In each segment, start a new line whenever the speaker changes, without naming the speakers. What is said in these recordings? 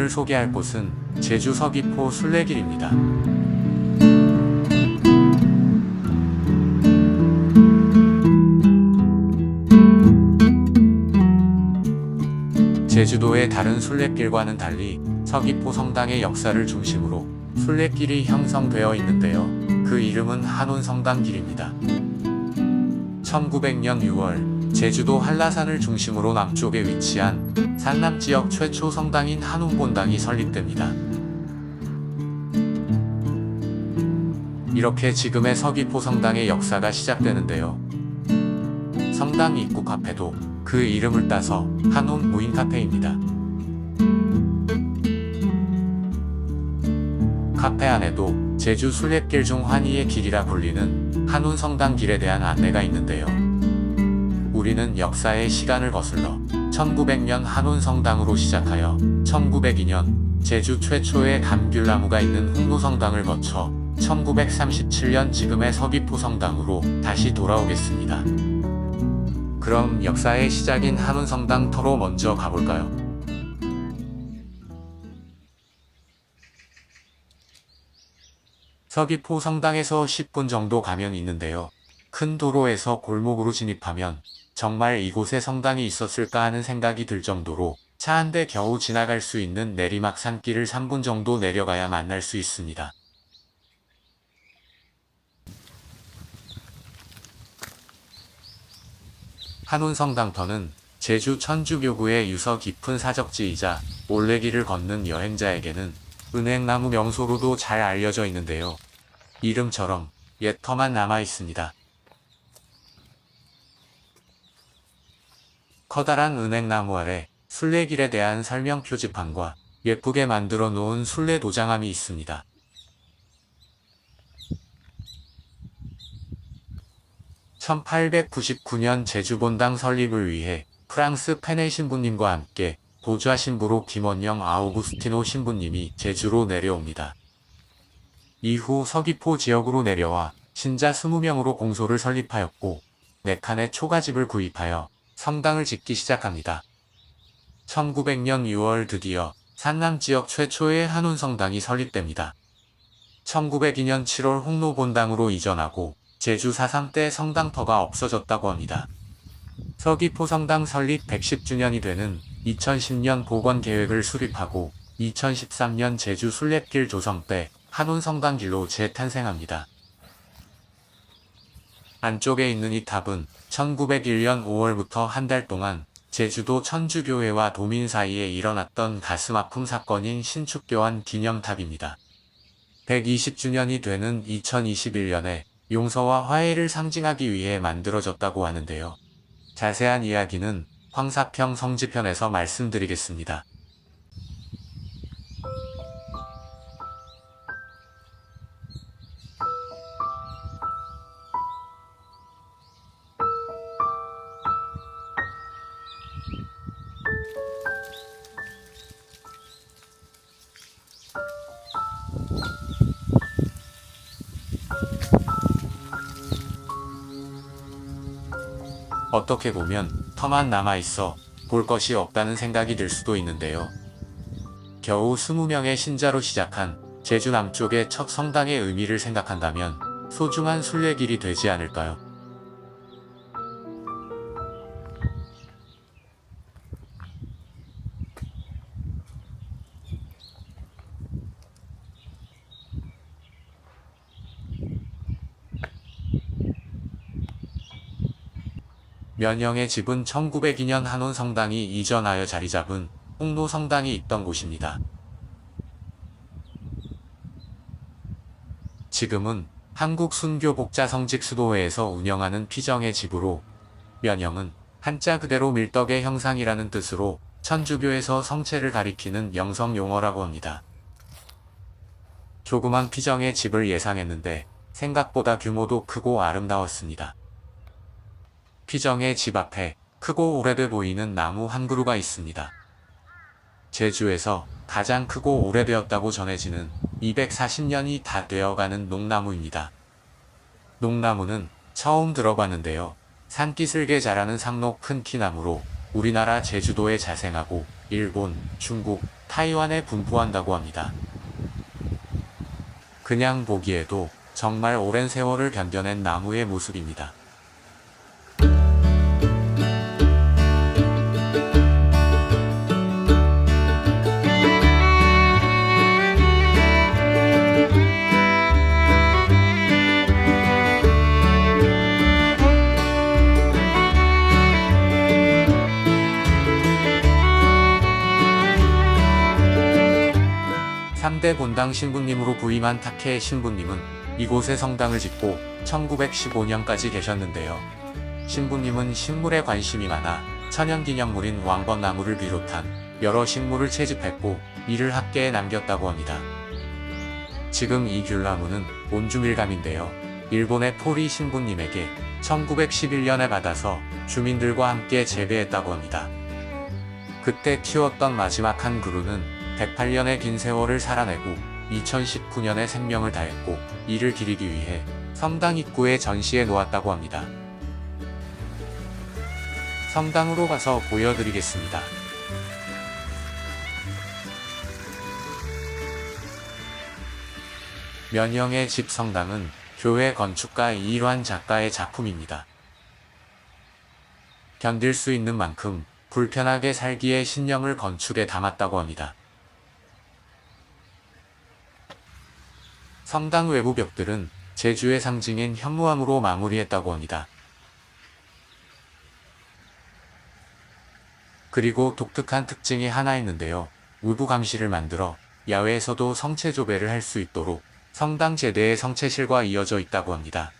오늘 소개할 곳은 제주 서귀포 순례길입니다. 제주도의 다른 순례길과는 달리 서귀포 성당의 역사를 중심으로 순례길이 형성되어 있는데요. 그 이름은 한운성당길입니다. 1900년 6월 제주도 한라산을 중심으로 남쪽에 위치한 산남지역 최초 성당인 한운본당이 설립됩니다. 이렇게 지금의 서귀포 성당의 역사가 시작되는데요. 성당 입구 카페도 그 이름을 따서 한운 무인 카페입니다. 카페 안에도 제주 순례길 중 환희의 길이라 불리는 한운 성당길에 대한 안내가 있는데요. 우리는 역사의 시간을 거슬러 1900년 한운 성당으로 시작하여 1902년 제주 최초의 감귤나무가 있는 홍로성당을 거쳐 1937년 지금의 서귀포 성당으로 다시 돌아오겠습니다. 그럼 역사의 시작인 한운성당 터로 먼저 가볼까요? 서귀포 성당에서 10분 정도 가면 있는데요. 큰 도로에서 골목으로 진입하면 정말 이곳에 성당이 있었을까 하는 생각이 들 정도로 차 한 대 겨우 지나갈 수 있는 내리막 산길을 3분 정도 내려가야 만날 수 있습니다. 한운성당터는 제주 천주교구의 유서 깊은 사적지이자 올레길을 걷는 여행자에게는 은행나무 명소로도 잘 알려져 있는데요. 이름처럼 옛 터만 남아 있습니다. 커다란 은행나무 아래 순례길에 대한 설명 표지판과 예쁘게 만들어 놓은 순례 도장함이 있습니다. (1899년) 제주본당 설립을 위해 프랑스 페네 신부님과 함께 도좌 신부로 김원영 아우구스티노 신부님이 제주로 내려옵니다. 이후 서귀포 지역으로 내려와 신자 20명으로 공소를 설립하였고 4칸의 초가집을 구입하여 성당을 짓기 시작합니다. 1900년 6월 드디어 산남지역 최초의 한운성당이 설립됩니다. 1902년 7월 홍로본당으로 이전하고 제주 사상 때 성당터가 없어졌다고 합니다. 서귀포 성당 설립 110주년이 되는 2010년 복원계획을 수립하고 2013년 제주 순례길 조성 때 한운성당길로 재탄생합니다. 안쪽에 있는 이 탑은 1901년 5월부터 한 달 동안 제주도 천주교회와 도민 사이에 일어났던 가슴 아픔 사건인 신축교환 기념탑입니다. 120주년이 되는 2021년에 용서와 화해를 상징하기 위해 만들어졌다고 하는데요. 자세한 이야기는 황사평 성지편에서 말씀드리겠습니다. 어떻게 보면 터만 남아있어 볼 것이 없다는 생각이 들 수도 있는데요. 겨우 20명의 신자로 시작한 제주 남쪽의 첫 성당의 의미를 생각한다면 소중한 순례길이 되지 않을까요? 면영의 집은 1902년 한운성당이 이전하여 자리잡은 홍로성당이 있던 곳입니다. 지금은 한국순교복자성직수도회에서 운영하는 피정의 집으로, 면영은 한자 그대로 밀떡의 형상이라는 뜻으로 천주교에서 성체를 가리키는 영성용어라고 합니다. 조그만 피정의 집을 예상했는데 생각보다 규모도 크고 아름다웠습니다. 피정의 집 앞에 크고 오래돼 보이는 나무 한 그루가 있습니다. 제주에서 가장 크고 오래되었다고 전해지는 240년이 다 되어가는 농나무입니다. 농나무는 처음 들어봤는데요. 산기슭에 자라는 상록 큰 키나무로 우리나라 제주도에 자생하고 일본, 중국, 타이완에 분포한다고 합니다. 그냥 보기에도 정말 오랜 세월을 견뎌낸 나무의 모습입니다. 삼 대 본당 신부님으로 부임한 타케 신부님은 이곳에 성당을 짓고 1915년까지 계셨는데요. 신부님은 식물에 관심이 많아 천연기념물인 왕벚나무를 비롯한 여러 식물을 채집했고 이를 학계에 남겼다고 합니다. 지금 이 귤나무는 온주밀감인데요. 일본의 토리 신부님에게 1911년에 받아서 주민들과 함께 재배했다고 합니다. 그때 키웠던 마지막 한 그루는 108년의 긴 세월을 살아내고 2019년에 생명을 다했고 이를 기리기 위해 성당 입구에 전시해 놓았다고 합니다. 성당으로 가서 보여드리겠습니다. 면형의 집 성당은 교회 건축가 이일환 작가의 작품입니다. 견딜 수 있는 만큼 불편하게 살기에 신념을 건축에 담았다고 합니다. 성당 외부 벽들은 제주의 상징인 현무암으로 마무리했다고 합니다. 그리고 독특한 특징이 하나 있는데요. 우부 감시를 만들어 야외에서도 성체 조배를 할 수 있도록 성당 제대의 성체실과 이어져 있다고 합니다.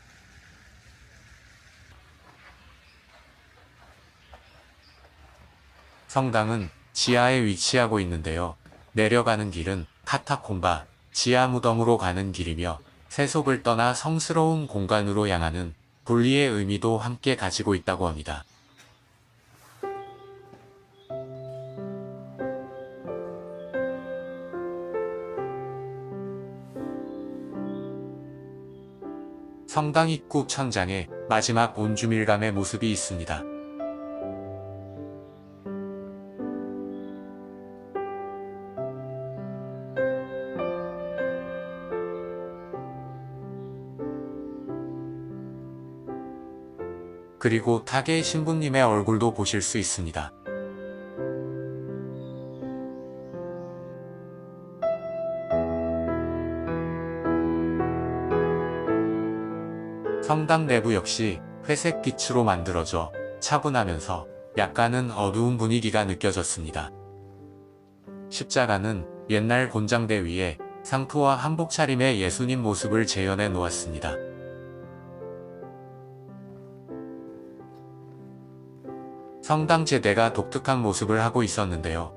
성당은 지하에 위치하고 있는데요. 내려가는 길은 카타콤바, 지하 무덤으로 가는 길이며 세속을 떠나 성스러운 공간으로 향하는 분리의 의미도 함께 가지고 있다고 합니다. 성당 입구 천장에 마지막 온주밀감의 모습이 있습니다. 그리고 타게 신부님의 얼굴도 보실 수 있습니다. 성당 내부 역시 회색 빛으로 만들어져 차분하면서 약간은 어두운 분위기가 느껴졌습니다. 십자가는 옛날 곤장대 위에 상투와 한복 차림의 예수님 모습을 재현해 놓았습니다. 성당 제대가 독특한 모습을 하고 있었는데요.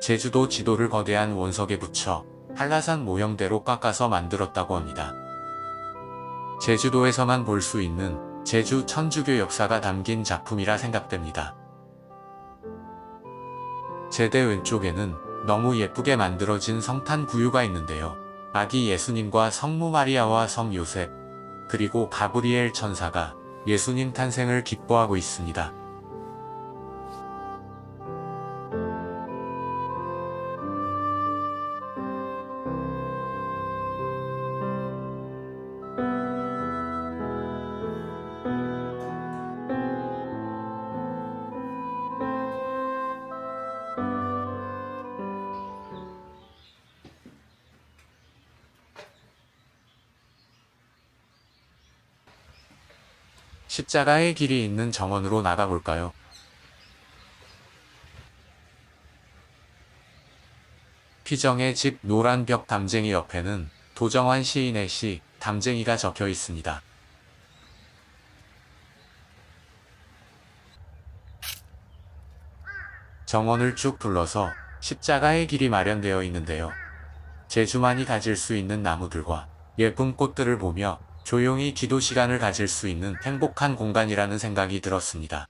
제주도 지도를 거대한 원석에 붙여 한라산 모형대로 깎아서 만들었다고 합니다. 제주도에서만 볼 수 있는 제주 천주교 역사가 담긴 작품이라 생각됩니다. 제대 왼쪽에는 너무 예쁘게 만들어진 성탄 구유가 있는데요. 아기 예수님과 성모 마리아와 성 요셉, 그리고 가브리엘 천사가 예수님 탄생을 기뻐하고 있습니다. 십자가의 길이 있는 정원으로 나가볼까요? 피정의 집 노란 벽 담쟁이 옆에는 도정환 시인의 시 담쟁이가 적혀 있습니다. 정원을 쭉 둘러서 십자가의 길이 마련되어 있는데요. 제주만이 가질 수 있는 나무들과 예쁜 꽃들을 보며 조용히 기도 시간을 가질 수 있는 행복한 공간이라는 생각이 들었습니다.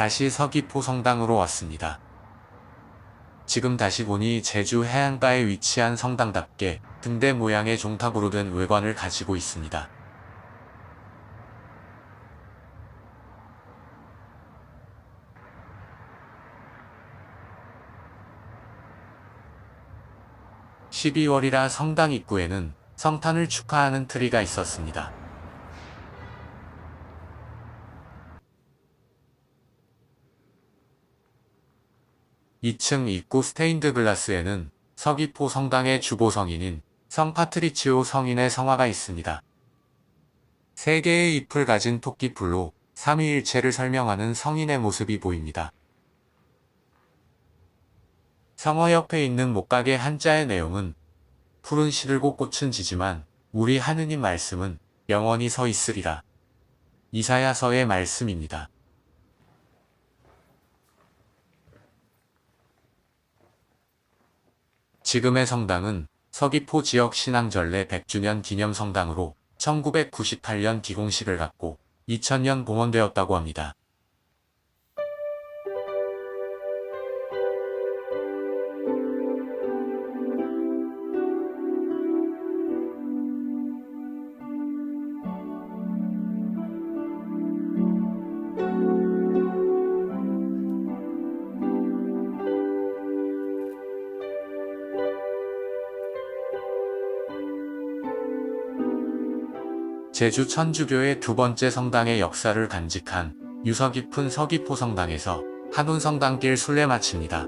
다시 서귀포 성당으로 왔습니다. 지금 다시 보니 제주 해안가에 위치한 성당답게 등대 모양의 종탑으로 된 외관을 가지고 있습니다. (12월이라) 성당 입구에는 성탄을 축하하는 트리가 있었습니다. (2층) 입구 스테인드 글라스에는 서귀포 성당의 주보 성인인 성 파트리치오 성인의 성화가 있습니다. 3개의 잎을 가진 토끼풀로 삼위일체를 설명하는 성인의 모습이 보입니다. 성화 옆에 있는 목각의 한자의 내용은 푸른 시들고 꽃은 지지만 우리 하느님 말씀은 영원히 서 있으리라. 이사야서의 말씀입니다. 지금의 성당은 서귀포 지역 신앙전례 100주년 기념 성당으로 1998년 기공식을 갖고 2000년 봉헌되었다고 합니다. 제주 천주교의 두 번째 성당의 역사를 간직한 유서 깊은 서귀포 성당에서 한운성당길 순례 마칩니다.